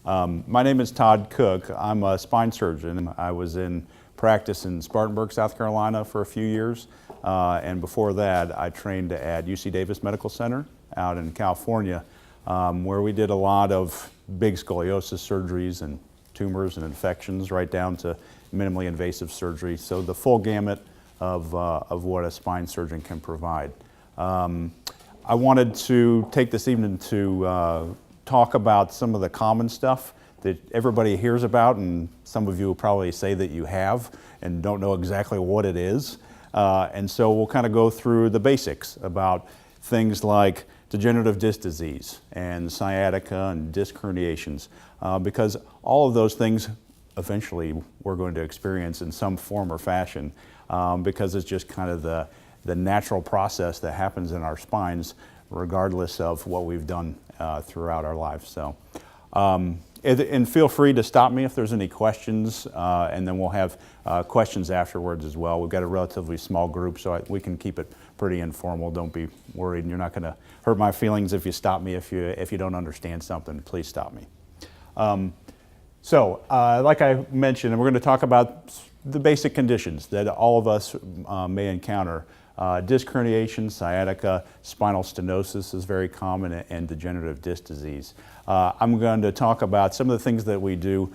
My name is Todd Cook. I'm a spine surgeon. I was in practice in Spartanburg, South Carolina for a few years. And before that, I trained at UC Davis Medical Center out in California, where we did a lot of big scoliosis surgeries and tumors and infections right down to minimally invasive surgery. So the full gamut of what a spine surgeon can provide. I wanted to take this evening to talk about some of the common stuff that everybody hears about, and some of you will probably say that you have and don't know exactly what it is. And so we'll kind of go through the basics about things like degenerative disc disease and sciatica and disc herniations, because all of those things eventually we're going to experience in some form or fashion, because it's just kind of the natural process that happens in our spines regardless of what we've done throughout our lives. So, and feel free to stop me if there's any questions, and then we'll have questions afterwards as well. We've got a relatively small group, so we can keep it pretty informal. Don't be worried, and you're not going to hurt my feelings if you stop me. If you don't understand something, please stop me. Like I mentioned, we're going to talk about the basic conditions that all of us may encounter. Disc herniation, sciatica, spinal stenosis is very common, and degenerative disc disease. I'm going to talk about some of the things that we do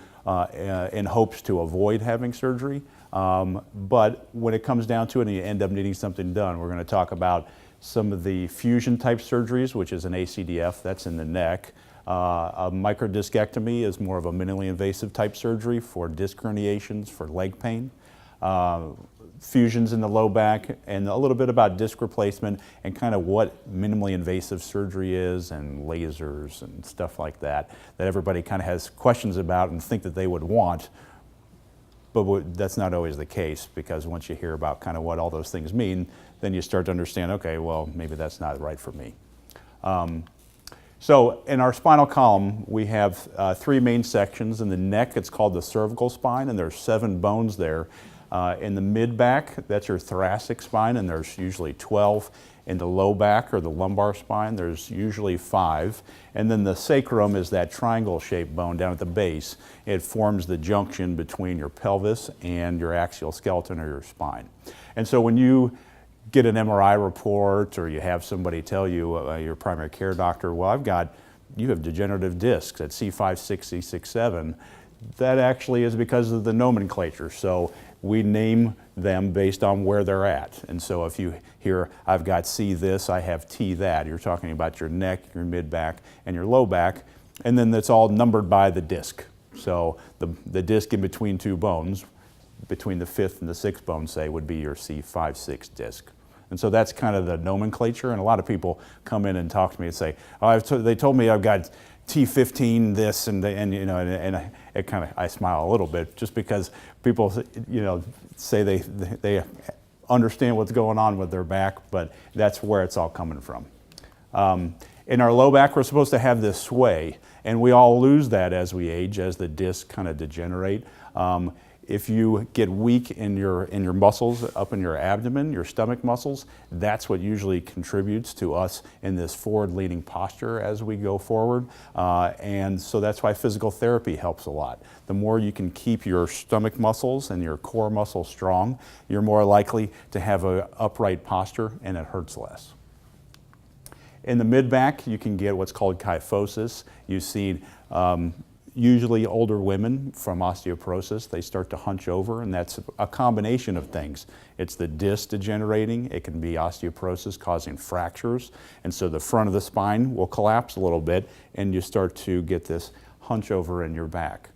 in hopes to avoid having surgery, but when it comes down to it and you end up needing something done, we're going to talk about some of the fusion type surgeries, which is an ACDF, that's in the neck. A microdiscectomy is more of a minimally invasive type surgery for disc herniations, for leg pain. Fusions in the low back, and a little bit about disc replacement and kind of what minimally invasive surgery is, and lasers and stuff like that everybody kind of has questions about and think that they would want, but that's not always the case, because once you hear about kind of what all those things mean, then you start to understand, okay, well, maybe that's not right for me. So in our spinal column, we have three main sections. In the neck, it's called the cervical spine, and there's 7 bones there. In the mid-back, that's your thoracic spine, and there's usually 12. In the low back, or the lumbar spine, there's usually 5. And then the sacrum is that triangle-shaped bone down at the base. It forms the junction between your pelvis and your axial skeleton, or your spine. And so when you get an MRI report, or you have somebody tell you, your primary care doctor, well, you have degenerative discs at C5, 6, C6, 7, that actually is because of the nomenclature. So we name them based on where they're at. And so if you hear, I've got C this, I have T that, you're talking about your neck, your mid-back, and your low back, and then that's all numbered by the disc. So the disc in between 2 bones, between the 5th and the 6th bone, say, would be your C5, 6 disc. And so that's kind of the nomenclature, and a lot of people come in and talk to me and say, oh, they told me I've got T15 this, and it kind of, I smile a little bit, just because people, say they understand what's going on with their back, but that's where it's all coming from. In our low back, we're supposed to have this sway, and we all lose that as we age, as the discs kind of degenerate. If you get weak in your muscles up in your abdomen, your stomach muscles, that's what usually contributes to us in this forward-leaning posture as we go forward. And so that's why physical therapy helps a lot. The more you can keep your stomach muscles and your core muscles strong, you're more likely to have an upright posture, and it hurts less. In the mid-back, you can get what's called kyphosis. You see usually older women from osteoporosis, they start to hunch over, and that's a combination of things. It's the disc degenerating, it can be osteoporosis causing fractures, and so the front of the spine will collapse a little bit, and you start to get this hunch over in your back.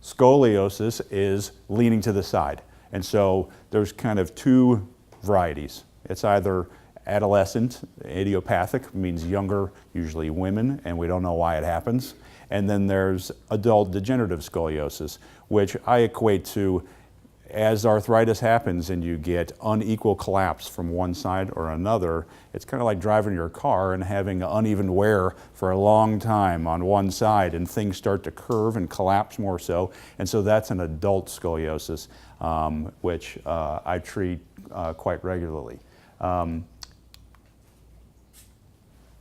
Scoliosis is leaning to the side, and so there's kind of 2 varieties. It's either adolescent, idiopathic, means younger, usually women, and we don't know why it happens. And then there's adult degenerative scoliosis, which I equate to as arthritis happens and you get unequal collapse from one side or another. It's kind of like driving your car and having uneven wear for a long time on one side, and things start to curve and collapse more so. And so that's an adult scoliosis, which I treat quite regularly.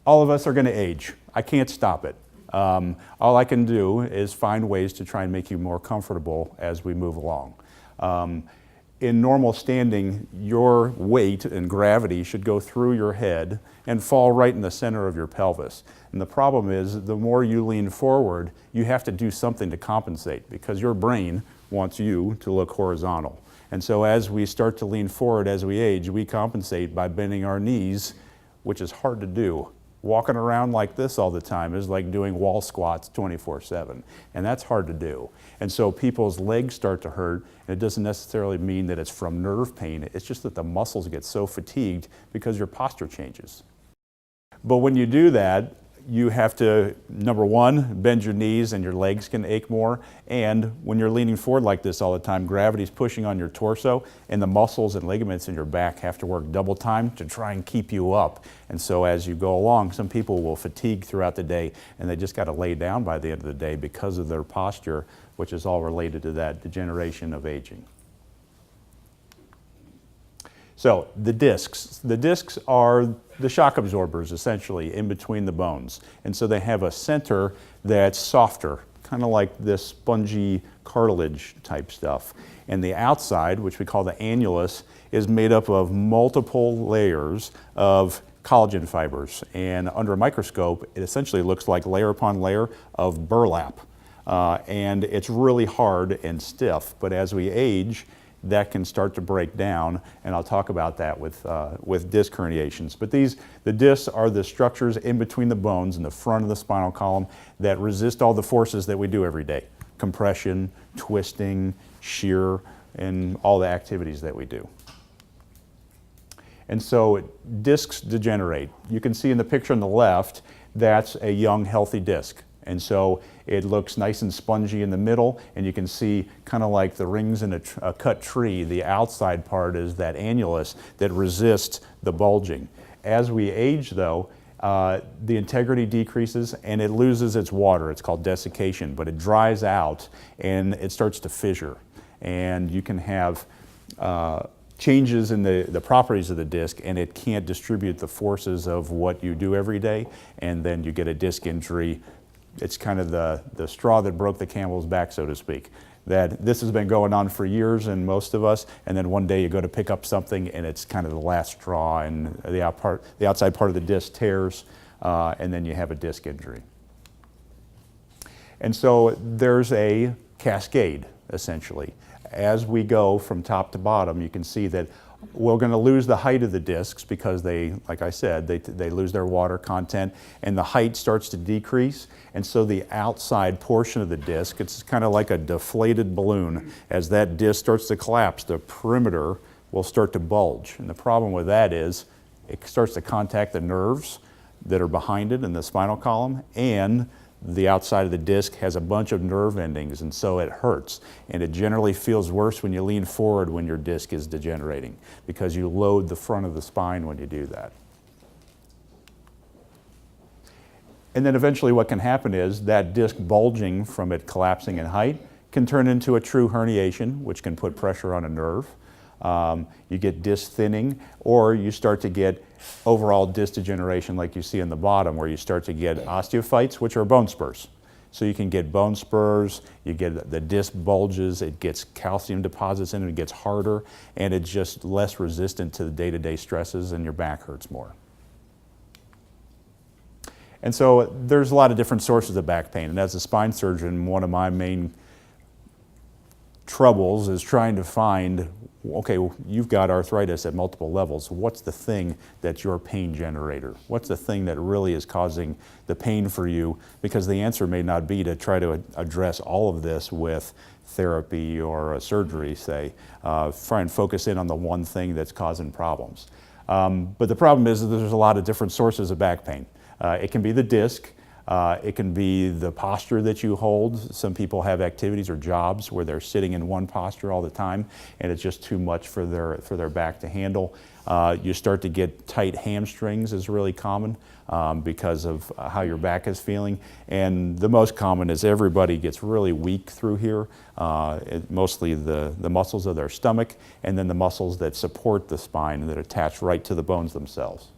All of us are going to age. I can't stop it. All I can do is find ways to try and make you more comfortable as we move along. In normal standing, your weight and gravity should go through your head and fall right in the center of your pelvis. And the problem is, the more you lean forward, you have to do something to compensate, because your brain wants you to look horizontal. And so as we start to lean forward as we age, we compensate by bending our knees, which is hard to do. Walking around like this all the time is like doing wall squats 24/7, and that's hard to do. And so people's legs start to hurt, and it doesn't necessarily mean that it's from nerve pain. It's just that the muscles get so fatigued because your posture changes. But when you do that, you have to, number one, bend your knees and your legs can ache more. And when you're leaning forward like this all the time, gravity's pushing on your torso, and the muscles and ligaments in your back have to work double time to try and keep you up. And so as you go along, some people will fatigue throughout the day, and they just got to lay down by the end of the day because of their posture, which is all related to that degeneration of aging. So the discs. The discs are the shock absorbers, essentially, in between the bones. And so they have a center that's softer, kind of like this spongy cartilage type stuff. And the outside, which we call the annulus, is made up of multiple layers of collagen fibers. And under a microscope, it essentially looks like layer upon layer of burlap. And it's really hard and stiff, but as we age, that can start to break down, and I'll talk about that with disc herniations. But the discs are the structures in between the bones in the front of the spinal column that resist all the forces that we do every day: compression, twisting, shear, and all the activities that we do. And so discs degenerate. You can see in the picture on the left, that's a young, healthy disc. And so it looks nice and spongy in the middle, and you can see kind of like the rings in a cut tree. The outside part is that annulus that resists the bulging. As we age, though, the integrity decreases and it loses its water. It's called desiccation, but it dries out and it starts to fissure. And you can have changes in the properties of the disc, and it can't distribute the forces of what you do every day, and then you get a disc injury. It's kind of the straw that broke the camel's back, so to speak. That this has been going on for years in most of us, and then one day you go to pick up something and it's kind of the last straw, and the outside part of the disc tears, and then you have a disc injury. And so there's a cascade, essentially. As we go from top to bottom, you can see that we're going to lose the height of the discs because they, like I said, they lose their water content, and the height starts to decrease. And so the outside portion of the disc, it's kind of like a deflated balloon. As that disc starts to collapse, the perimeter will start to bulge. And the problem with that is it starts to contact the nerves that are behind it in the spinal column, and the outside of the disc has a bunch of nerve endings, and so it hurts. And it generally feels worse when you lean forward when your disc is degenerating, because you load the front of the spine when you do that. And then eventually what can happen is that disc bulging from it collapsing in height can turn into a true herniation, which can put pressure on a nerve. You get disc thinning, or you start to get overall disc degeneration like you see in the bottom, where you start to get osteophytes, which are bone spurs. So you can get bone spurs, you get the disc bulges, it gets calcium deposits in it, it gets harder, and it's just less resistant to the day-to-day stresses, and your back hurts more. And so there's a lot of different sources of back pain, and as a spine surgeon, one of my main troubles is trying to find, okay, you've got arthritis at multiple levels. What's the thing that's your pain generator? What's the thing that really is causing the pain for you? Because the answer may not be to try to address all of this with therapy or a surgery, say. Try and focus in on the one thing that's causing problems. But the problem is that there's a lot of different sources of back pain. It can be the disc. It can be the posture that you hold. Some people have activities or jobs where they're sitting in one posture all the time, and it's just too much for their back to handle. You start to get tight hamstrings is really common because of how your back is feeling. And the most common is everybody gets really weak through here, mostly the muscles of their stomach, and then the muscles that support the spine that attach right to the bones themselves.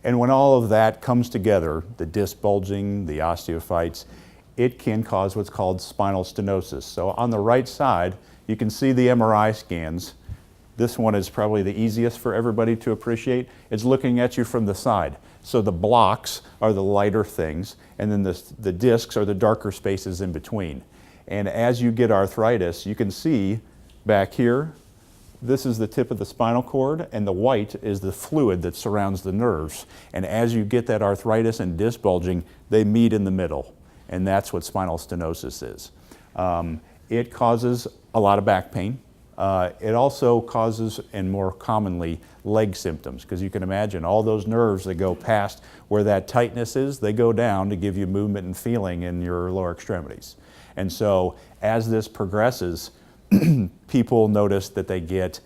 And when all of that comes together, the disc bulging, the osteophytes, it can cause what's called spinal stenosis. So on the right side, you can see the MRI scans. This one is probably the easiest for everybody to appreciate. It's looking at you from the side. So the blocks are the lighter things, and then the discs are the darker spaces in between. And as you get arthritis, you can see back here, this is the tip of the spinal cord, and the white is the fluid that surrounds the nerves. And as you get that arthritis and disc bulging, they meet in the middle. And that's what spinal stenosis is. It causes a lot of back pain. It also causes, and more commonly, leg symptoms, because you can imagine all those nerves that go past where that tightness is, they go down to give you movement and feeling in your lower extremities. And so as this progresses, people notice that they get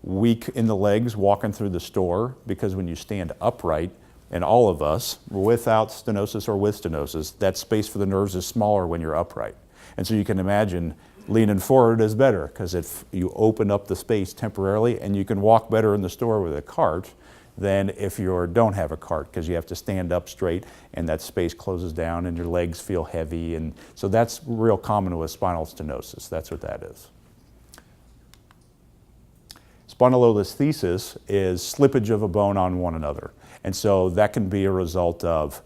weak in the legs walking through the store, because when you stand upright, and all of us, without stenosis or with stenosis, that space for the nerves is smaller when you're upright. And so you can imagine leaning forward is better, because if you open up the space temporarily, and you can walk better in the store with a cart than if you don't have a cart, because you have to stand up straight and that space closes down and your legs feel heavy. And so that's real common with spinal stenosis. That's what that is. Spondylolisthesis is slippage of a bone on one another. And so that can be a result of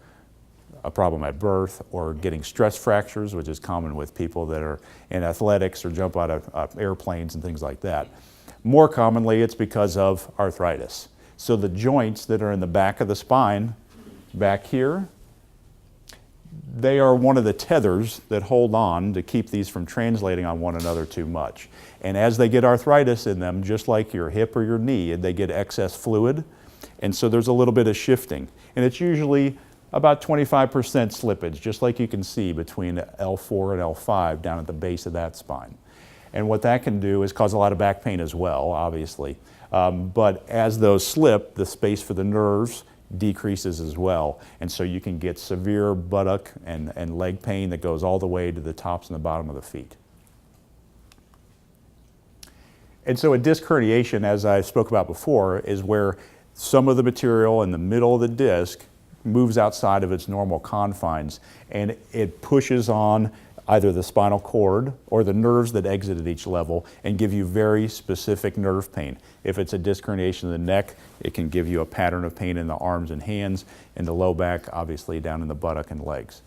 a problem at birth, or getting stress fractures, which is common with people that are in athletics or jump out of airplanes and things like that. More commonly, it's because of arthritis. So the joints that are in the back of the spine, back here, they are one of the tethers that hold on to keep these from translating on one another too much. And as they get arthritis in them, just like your hip or your knee, they get excess fluid. And so there's a little bit of shifting. And it's usually about 25% slippage, just like you can see between L4 and L5 down at the base of that spine. And what that can do is cause a lot of back pain as well, obviously. But as those slip, the space for the nerves decreases as well. And so you can get severe buttock and leg pain that goes all the way to the tops and the bottom of the feet. And so a disc herniation, as I spoke about before, is where some of the material in the middle of the disc moves outside of its normal confines, and it pushes on either the spinal cord or the nerves that exit at each level and give you very specific nerve pain. If it's a disc herniation of the neck, it can give you a pattern of pain in the arms and hands, in the low back, obviously down in the buttock and legs.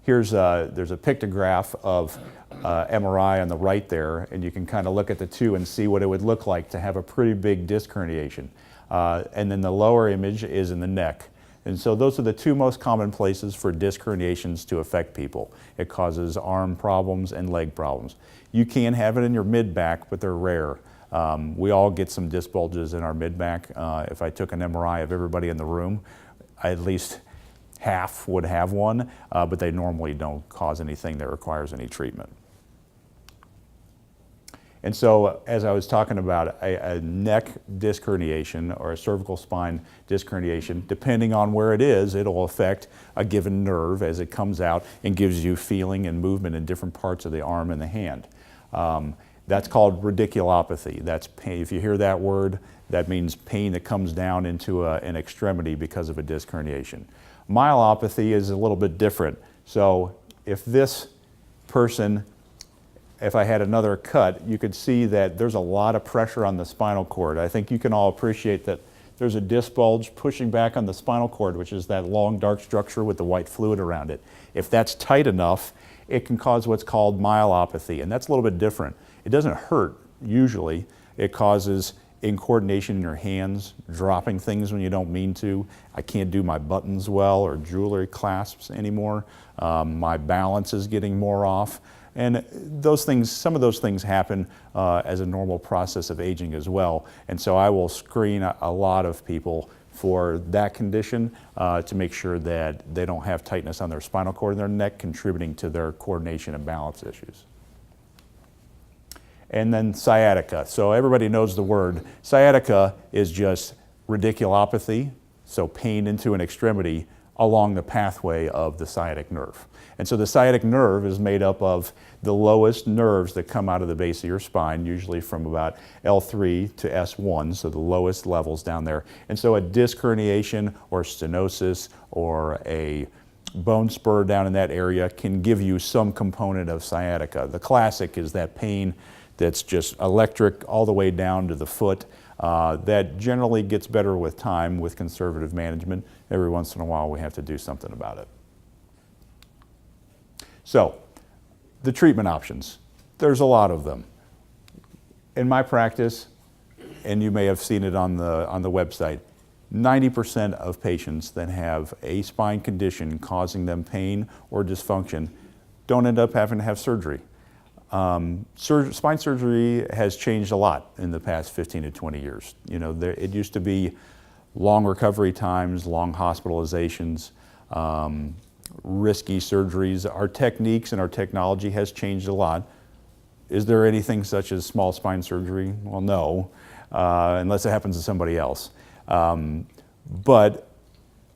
There's a pictograph of MRI on the right there, and you can kind of look at the two and see what it would look like to have a pretty big disc herniation. And then the lower image is in the neck. And so those are the two most common places for disc herniations to affect people. It causes arm problems and leg problems. You can have it in your mid-back, but they're rare. We all get some disc bulges in our mid-back. If I took an MRI of everybody in the room, at least half would have one, but they normally don't cause anything that requires any treatment. And so, as I was talking about, a neck disc herniation or a cervical spine disc herniation, depending on where it is, it'll affect a given nerve as it comes out and gives you feeling and movement in different parts of the arm and the hand. That's called radiculopathy. That's pain. If you hear that word, that means pain that comes down into an extremity because of a disc herniation. Myelopathy is a little bit different. So if this person, if I had another cut, you could see that there's a lot of pressure on the spinal cord. I think you can all appreciate that there's a disc bulge pushing back on the spinal cord, which is that long dark structure with the white fluid around it. If that's tight enough, it can cause what's called myelopathy, and that's a little bit different. It doesn't hurt usually. It causes incoordination in your hands, dropping things when you don't mean to. I can't do my buttons well or jewelry clasps anymore. My balance is getting more off. And those things, some of those things happen as a normal process of aging as well. And so I will screen a lot of people for that condition to make sure that they don't have tightness on their spinal cord and their neck contributing to their coordination and balance issues. And then sciatica. So everybody knows the word. Sciatica is just radiculopathy, so pain into an extremity along the pathway of the sciatic nerve. And so the sciatic nerve is made up of the lowest nerves that come out of the base of your spine, usually from about L3 to S1, so the lowest levels down there. And so a disc herniation or stenosis or a bone spur down in that area can give you some component of sciatica. The classic is that pain that's just electric all the way down to the foot. That generally gets better with time, with conservative management. Every once in a while we have to do something about it. So, the treatment options. There's a lot of them. In my practice, and you may have seen it on the website, 90% of patients that have a spine condition causing them pain or dysfunction don't end up having to have surgery. Spine surgery has changed a lot in the past 15 to 20 years. You know, it used to be long recovery times, long hospitalizations, risky surgeries. Our techniques and our technology has changed a lot. Is there anything such as small spine surgery? Well, no, unless it happens to somebody else. But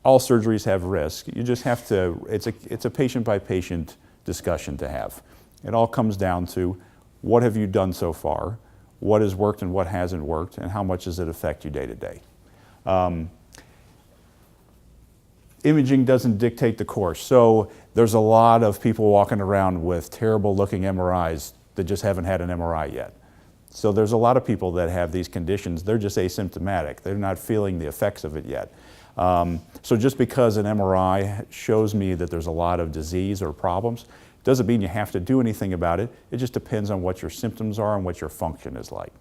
all surgeries have risk. You just have to, it's a patient by patient discussion to have. It all comes down to what have you done so far, what has worked and what hasn't worked, and how much does it affect you day to day. Imaging doesn't dictate the course. So there's a lot of people walking around with terrible looking MRIs that just haven't had an MRI yet. So there's a lot of people that have these conditions, they're just asymptomatic. They're not feeling the effects of it yet. So just because an MRI shows me that there's a lot of disease or problems, doesn't mean you have to do anything about it. It just depends on what your symptoms are and what your function is like.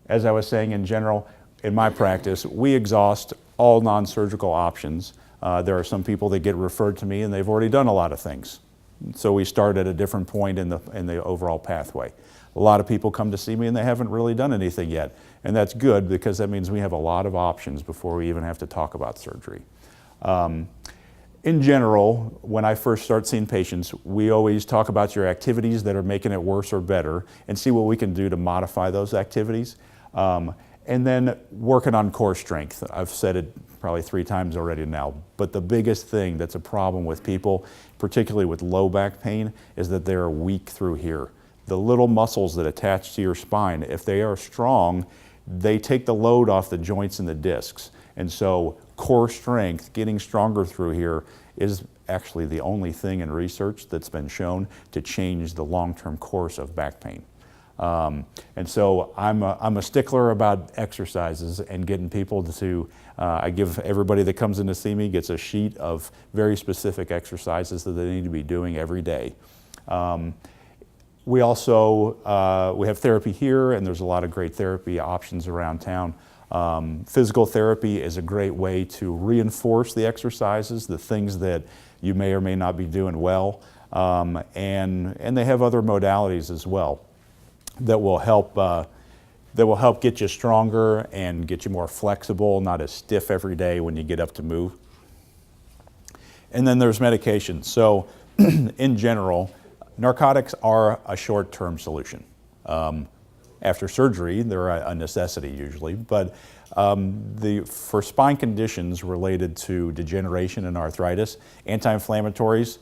As I was saying, in general, in my practice, we exhaust all non-surgical options. There are some people that get referred to me and they've already done a lot of things. So we start at a different point in the overall pathway. A lot of people come to see me and they haven't really done anything yet. And that's good because that means we have a lot of options before we even have to talk about surgery. In general, when I first start seeing patients, we always talk about your activities that are making it worse or better and see what we can do to modify those activities. And then working on core strength. I've said it probably 3 times already now, but the biggest thing that's a problem with people, particularly with low back pain, is that they're weak through here. The little muscles that attach to your spine, if they are strong, they take the load off the joints and the discs. And so core strength, getting stronger through here, is actually the only thing in research that's been shown to change the long-term course of back pain. And so I'm a stickler about exercises and getting people to, I give everybody that comes in to see me gets a sheet of very specific exercises that they need to be doing every day. We also, we have therapy here, and there's a lot of great therapy options around town. Physical therapy is a great way to reinforce the exercises, the things that you may or may not be doing well, and they have other modalities as well that will help get you stronger and get you more flexible, not as stiff every day when you get up to move. And then there's medication. So in general, narcotics are a short-term solution. After surgery, they're a necessity usually, but for spine conditions related to degeneration and arthritis, anti-inflammatories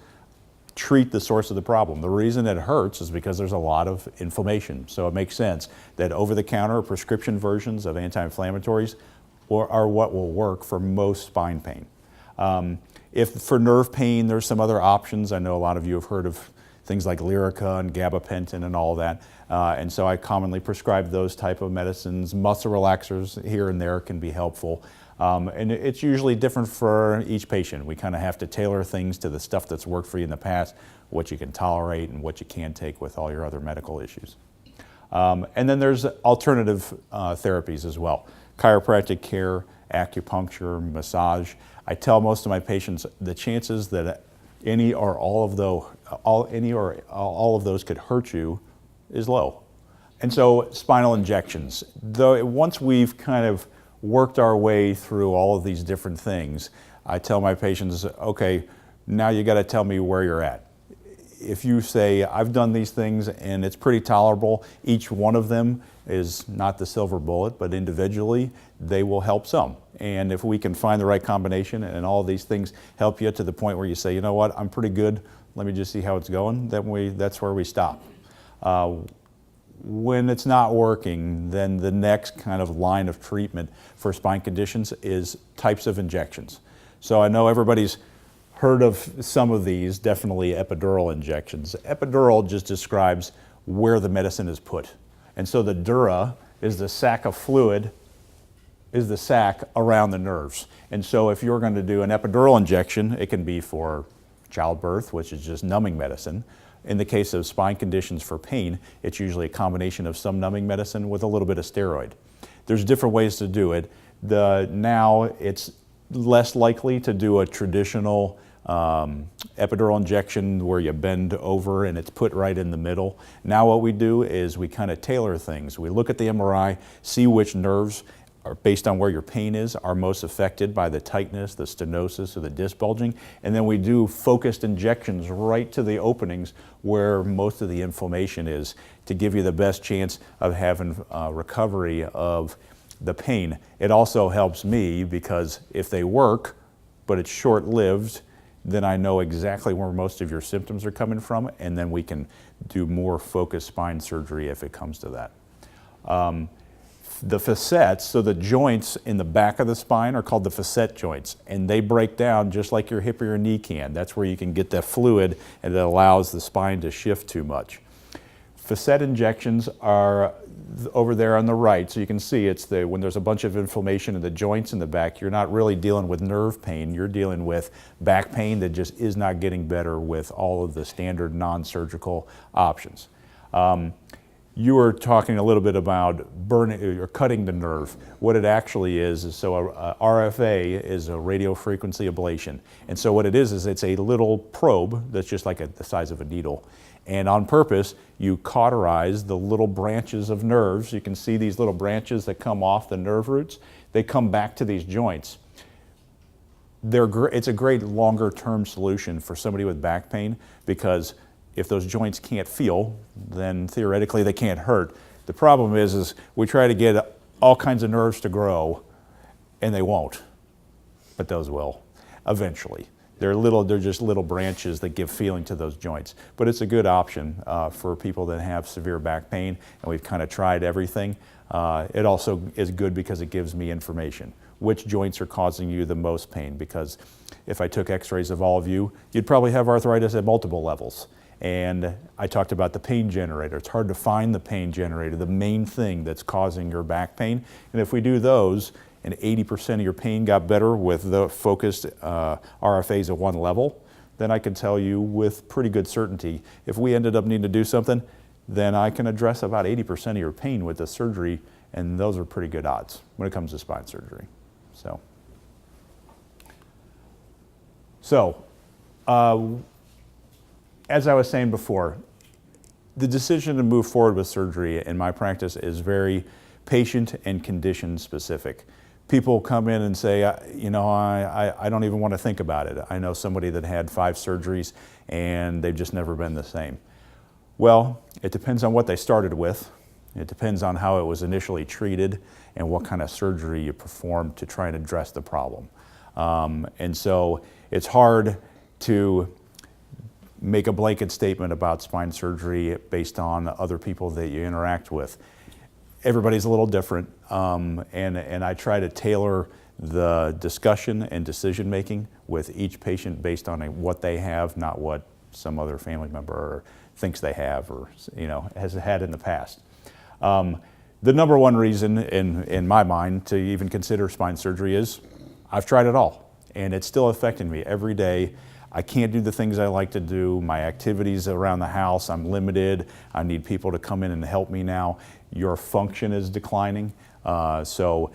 treat the source of the problem. The reason it hurts is because there's a lot of inflammation. So it makes sense that over-the-counter prescription versions of anti-inflammatories are what will work for most spine pain. If for nerve pain, there's some other options. I know a lot of you have heard of things like Lyrica and gabapentin and all that. And so I commonly prescribe those type of medicines. Muscle relaxers here and there can be helpful. And it's usually different for each patient. We kind of have to tailor things to the stuff that's worked for you in the past, what you can tolerate and what you can take with all your other medical issues. And then there's alternative therapies as well. Chiropractic care, acupuncture, massage. I tell most of my patients the chances that any or all of those could hurt you is low. And so spinal injections, though once we've kind of worked our way through all of these different things, I tell my patients, okay, now you got to tell me where you're at. if you say, I've done these things and it's pretty tolerable, each one of them is not the silver bullet, but individually they will help some. And if we can find the right combination and all of these things help you to the point where you say, you know what, I'm pretty good, let me just see how it's going, then that's where we stop. When it's not working, then the next kind of line of treatment for spine conditions is types of injections. So I know everybody's heard of some of these, definitely epidural injections. Epidural just describes where the medicine is put. And so the dura is the sac of fluid, is the sac around the nerves. And so if you're going to do an epidural injection, it can be for childbirth, which is just numbing medicine. In the case of spine conditions for pain, it's usually a combination of some numbing medicine with a little bit of steroid. There's different ways to do it. Now it's less likely to do a traditional epidural injection where you bend over and it's put right in the middle. Now what we do is we kind of tailor things. We look at the MRI, see which nerves are, based on where your pain is, are most affected by the tightness, the stenosis, or the disc bulging, and then we do focused injections right to the openings where most of the inflammation is to give you the best chance of having recovery of the pain. It also helps me because if they work, but it's short-lived, then I know exactly where most of your symptoms are coming from, and then we can do more focused spine surgery if it comes to that. The facets, so the joints in the back of the spine are called the facet joints, and they break down just like your hip or your knee can. That's where you can get that fluid and it allows the spine to shift too much. Facet injections are over there on the right, so you can see it's when there's a bunch of inflammation in the joints in the back, you're not really dealing with nerve pain, you're dealing with back pain that just is not getting better with all of the standard non-surgical options. You were talking a little bit about burning or cutting the nerve. What it actually is so a RFA is a radio frequency ablation. And so what it is it's a little probe that's just like the size of a needle. And on purpose, you cauterize the little branches of nerves. You can see these little branches that come off the nerve roots. They come back to these joints. It's a great longer-term solution for somebody with back pain because if those joints can't feel, then theoretically they can't hurt. The problem is we try to get all kinds of nerves to grow, and they won't, but those will eventually. They're just little branches that give feeling to those joints. But it's a good option for people that have severe back pain, and we've kind of tried everything. It also is good because it gives me information. Which joints are causing you the most pain? Because if I took x-rays of all of you, you'd probably have arthritis at multiple levels. And I talked about the pain generator. It's hard to find the pain generator, the main thing that's causing your back pain. And if we do those, and 80% of your pain got better with the focused RFAs at one level, then I can tell you with pretty good certainty, if we ended up needing to do something, then I can address about 80% of your pain with the surgery, and those are pretty good odds when it comes to spine surgery. So as I was saying before, the decision to move forward with surgery in my practice is very patient and condition specific. People come in and say, I don't even want to think about it. I know somebody that had 5 surgeries and they've just never been the same. Well, it depends on what they started with. It depends on how it was initially treated and what kind of surgery you performed to try and address the problem. And so it's hard to make a blanket statement about spine surgery based on other people that you interact with. Everybody's a little different, and I try to tailor the discussion and decision making with each patient based on what they have, not what some other family member thinks they have or has had in the past. The number one reason in my mind to even consider spine surgery is I've tried it all, and it's still affecting me every day. I can't do the things I like to do. My activities around the house, I'm limited. I need people to come in and help me now. Your function is declining. So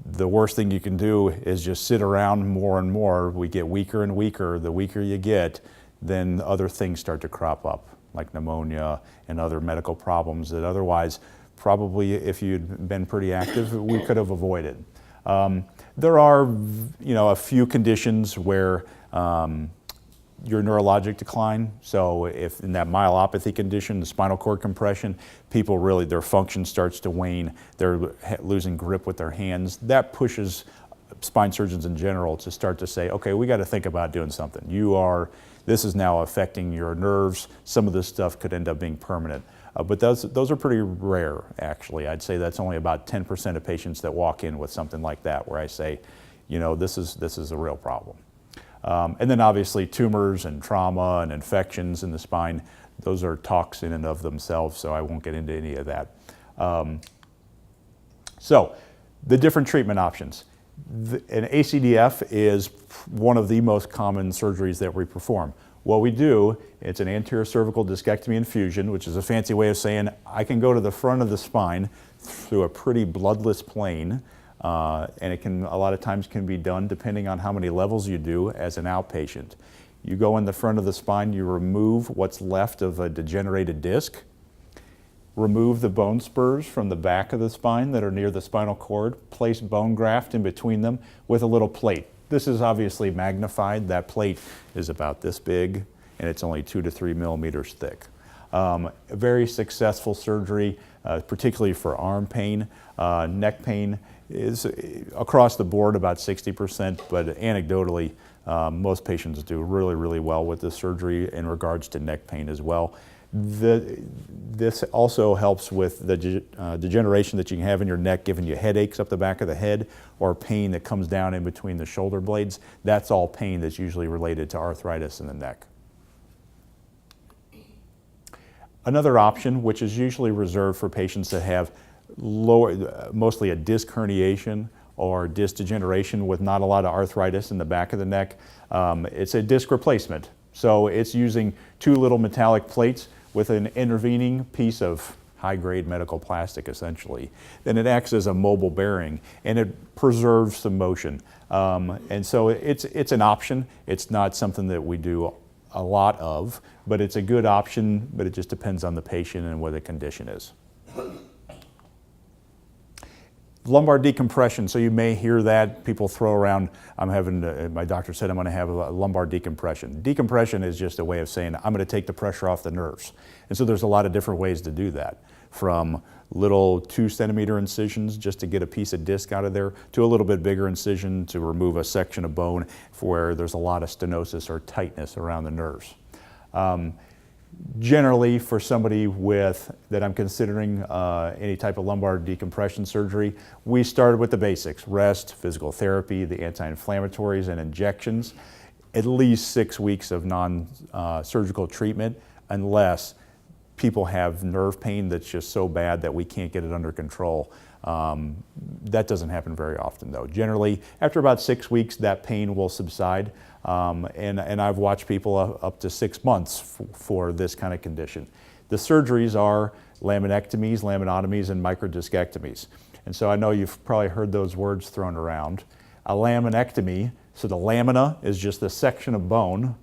the worst thing you can do is just sit around more and more. We get weaker and weaker. The weaker you get, then other things start to crop up, like pneumonia and other medical problems that otherwise, probably if you'd been pretty active, we could have avoided. There are, a few conditions where your neurologic decline. So if in that myelopathy condition, the spinal cord compression, people really, their function starts to wane. They're losing grip with their hands. That pushes spine surgeons in general to start to say, okay, we got to think about doing something. This is now affecting your nerves. Some of this stuff could end up being permanent. But those are pretty rare, actually. I'd say that's only about 10% of patients that walk in with something like that, where I say, this is a real problem. And then obviously tumors and trauma and infections in the spine, those are talks in and of themselves, so I won't get into any of that. So the different treatment options. An ACDF is one of the most common surgeries that we perform. What we do, it's an anterior cervical discectomy and fusion, which is a fancy way of saying I can go to the front of the spine through a pretty bloodless plane, and it can, a lot of times can be done depending on how many levels you do as an outpatient. You go in the front of the spine, you remove what's left of a degenerated disc, remove the bone spurs from the back of the spine that are near the spinal cord, place bone graft in between them with a little plate. This is obviously magnified. That plate is about this big, and it's only 2 to 3 millimeters thick. A very successful surgery, particularly for arm pain. Neck pain is across the board about 60%, but anecdotally, most patients do really, really well with this surgery in regards to neck pain as well. This also helps with the degeneration that you can have in your neck, giving you headaches up the back of the head or pain that comes down in between the shoulder blades. That's all pain that's usually related to arthritis in the neck. Another option, which is usually reserved for patients that have mostly a disc herniation or disc degeneration with not a lot of arthritis in the back of the neck, it's a disc replacement. So it's using 2 little metallic plates with an intervening piece of high-grade medical plastic, essentially. Then it acts as a mobile bearing, and it preserves the motion. And so it's an option. It's not something that we do a lot of, but it's a good option, but it just depends on the patient and what the condition is. Lumbar decompression, so you may hear that people throw around, my doctor said I'm going to have a lumbar decompression. Decompression is just a way of saying I'm going to take the pressure off the nerves. And so there's a lot of different ways to do that, from little 2-centimeter incisions just to get a piece of disc out of there, to a little bit bigger incision to remove a section of bone where there's a lot of stenosis or tightness around the nerves. Generally, for somebody that I'm considering any type of lumbar decompression surgery, we started with the basics: rest, physical therapy, the anti-inflammatories and injections, at least 6 weeks of non-surgical treatment, unless people have nerve pain that's just so bad that we can't get it under control. That doesn't happen very often, though. Generally, after about 6 weeks, that pain will subside. And I've watched people up to 6 months for this kind of condition. The surgeries are laminectomies, laminotomies, and microdiscectomies. And so I know you've probably heard those words thrown around. A laminectomy, so the lamina is just a section of bone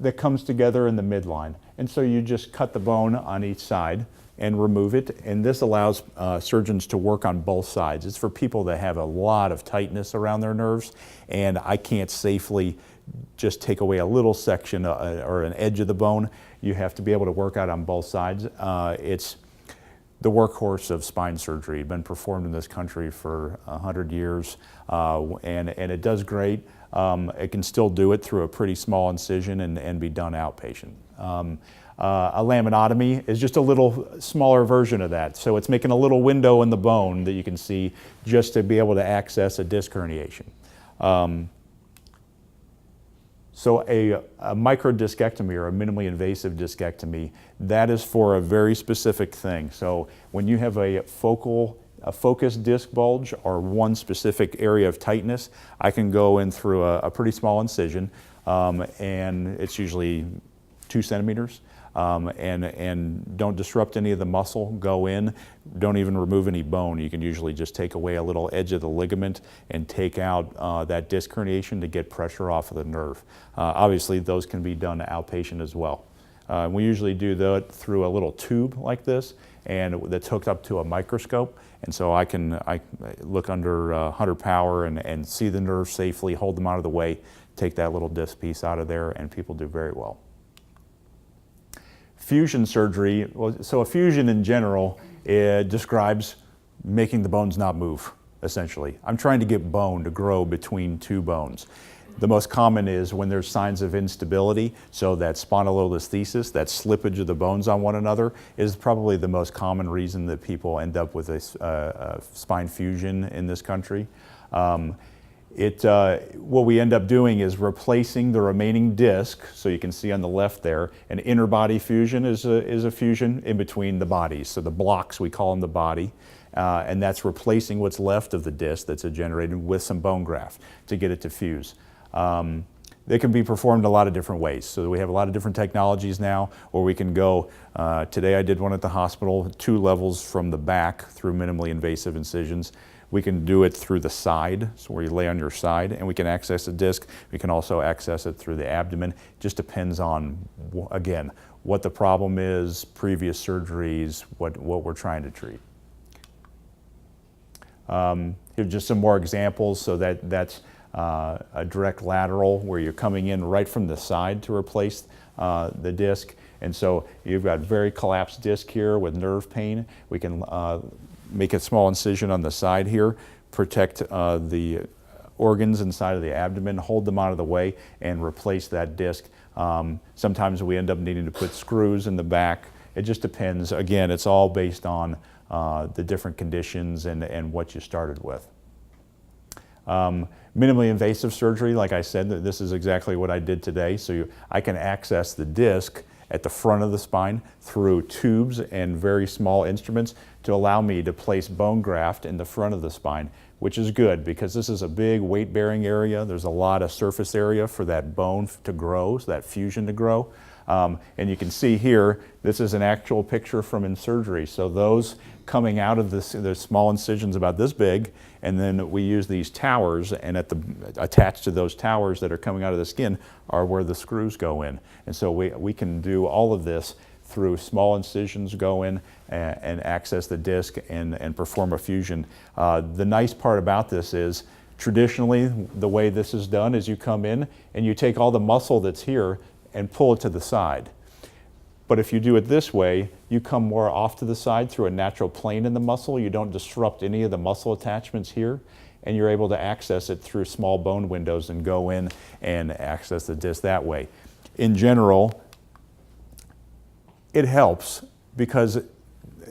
that comes together in the midline. And so you just cut the bone on each side and remove it, and this allows surgeons to work on both sides. It's for people that have a lot of tightness around their nerves, and I can't safely just take away a little section or an edge of the bone. You have to be able to work out on both sides. It's the workhorse of spine surgery, been performed in this country for 100 years, and it does great. It can still do it through a pretty small incision and be done outpatient. A laminotomy is just a little smaller version of that. So it's making a little window in the bone that you can see just to be able to access a disc herniation. So a microdiscectomy or a minimally invasive discectomy, that is for a very specific thing. So when you have a focused disc bulge or one specific area of tightness, I can go in through a pretty small incision, and it's usually 2 centimeters. And don't disrupt any of the muscle, go in, don't even remove any bone. You can usually just take away a little edge of the ligament and take out that disc herniation to get pressure off of the nerve. Obviously, those can be done outpatient as well. We usually do that through a little tube like this, and that's hooked up to a microscope. And so I look under 100 power and see the nerves safely, hold them out of the way, take that little disc piece out of there, and people do very well. Fusion surgery, well, so a fusion in general, it describes making the bones not move, essentially. I'm trying to get bone to grow between two bones. The most common is when there's signs of instability, so that spondylolisthesis, that slippage of the bones on one another, is probably the most common reason that people end up with a spine fusion in this country. What we end up doing is replacing the remaining disc, so you can see on the left there, an interbody fusion is a fusion in between the bodies. So the blocks, we call them the body, and that's replacing what's left of the disc that's generated with some bone graft to get it to fuse. They can be performed a lot of different ways. So we have a lot of different technologies now where we can go, today I did one at the hospital, 2 levels from the back through minimally invasive incisions. We can do it through the side, so where you lay on your side, and we can access the disc. We can also access it through the abdomen. It just depends on, again, what the problem is, previous surgeries, what we're trying to treat. Here's just some more examples. So that's a direct lateral where you're coming in right from the side to replace the disc. And so you've got very collapsed disc here with nerve pain. We can make a small incision on the side here, protect the organs inside of the abdomen, hold them out of the way, and replace that disc. Sometimes we end up needing to put screws in the back. It just depends. Again, it's all based on the different conditions and what you started with. Minimally invasive surgery, like I said, this is exactly what I did today. So I can access the disc at the front of the spine through tubes and very small instruments to allow me to place bone graft in the front of the spine, which is good because this is a big weight-bearing area. There's a lot of surface area for that bone to grow, so that fusion to grow. And you can see here, this is an actual picture from in surgery. So those coming out of this, there's small incisions about this big, and then we use these towers, and attached to those towers that are coming out of the skin are where the screws go in. And so we can do all of this through small incisions, go in and access the disc and perform a fusion. The nice part about this is, traditionally, the way this is done is you come in and you take all the muscle that's here and pull it to the side. But if you do it this way, you come more off to the side through a natural plane in the muscle. You don't disrupt any of the muscle attachments here, and you're able to access it through small bone windows and go in and access the disc that way. In general, it helps because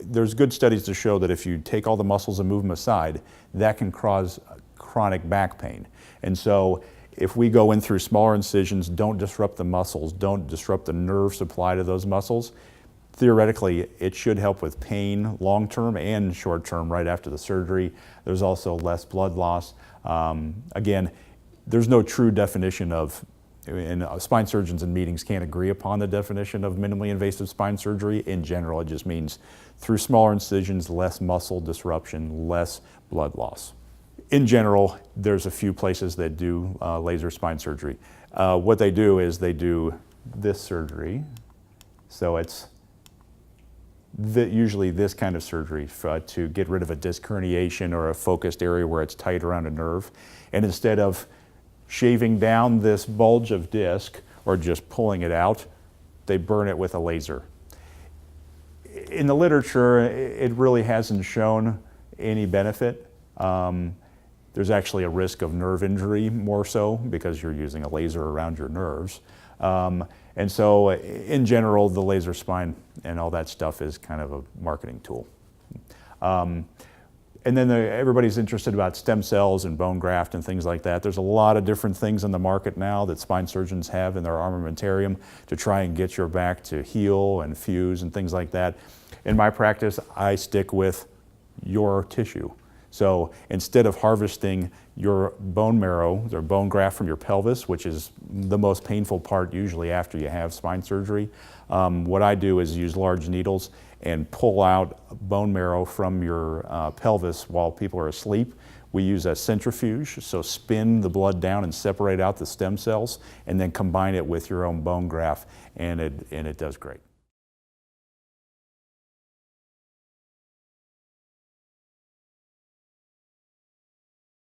there's good studies to show that if you take all the muscles and move them aside, that can cause chronic back pain. And so if we go in through smaller incisions, don't disrupt the muscles, don't disrupt the nerve supply to those muscles, theoretically it should help with pain long-term and short-term right after the surgery. There's also less blood loss. Again, there's no true definition of, and spine surgeons in meetings can't agree upon the definition of minimally invasive spine surgery. In general, it just means through smaller incisions, less muscle disruption, less blood loss. In general, there's a few places that do laser spine surgery. What they do is they do this surgery. So it's usually this kind of surgery to get rid of a disc herniation or a focused area where it's tight around a nerve. And instead of shaving down this bulge of disc or just pulling it out, they burn it with a laser. In the literature, it really hasn't shown any benefit. There's actually a risk of nerve injury more so because you're using a laser around your nerves. And so in general, the laser spine and all that stuff is kind of a marketing tool. And then everybody's interested about stem cells and bone graft and things like that. There's a lot of different things on the market now that spine surgeons have in their armamentarium to try and get your back to heal and fuse and things like that. In my practice, I stick with your tissue. So instead of harvesting your bone marrow or bone graft from your pelvis, which is the most painful part usually after you have spine surgery, what I do is use large needles and pull out bone marrow from your pelvis while people are asleep. We use a centrifuge, so spin the blood down and separate out the stem cells and then combine it with your own bone graft, and it does great.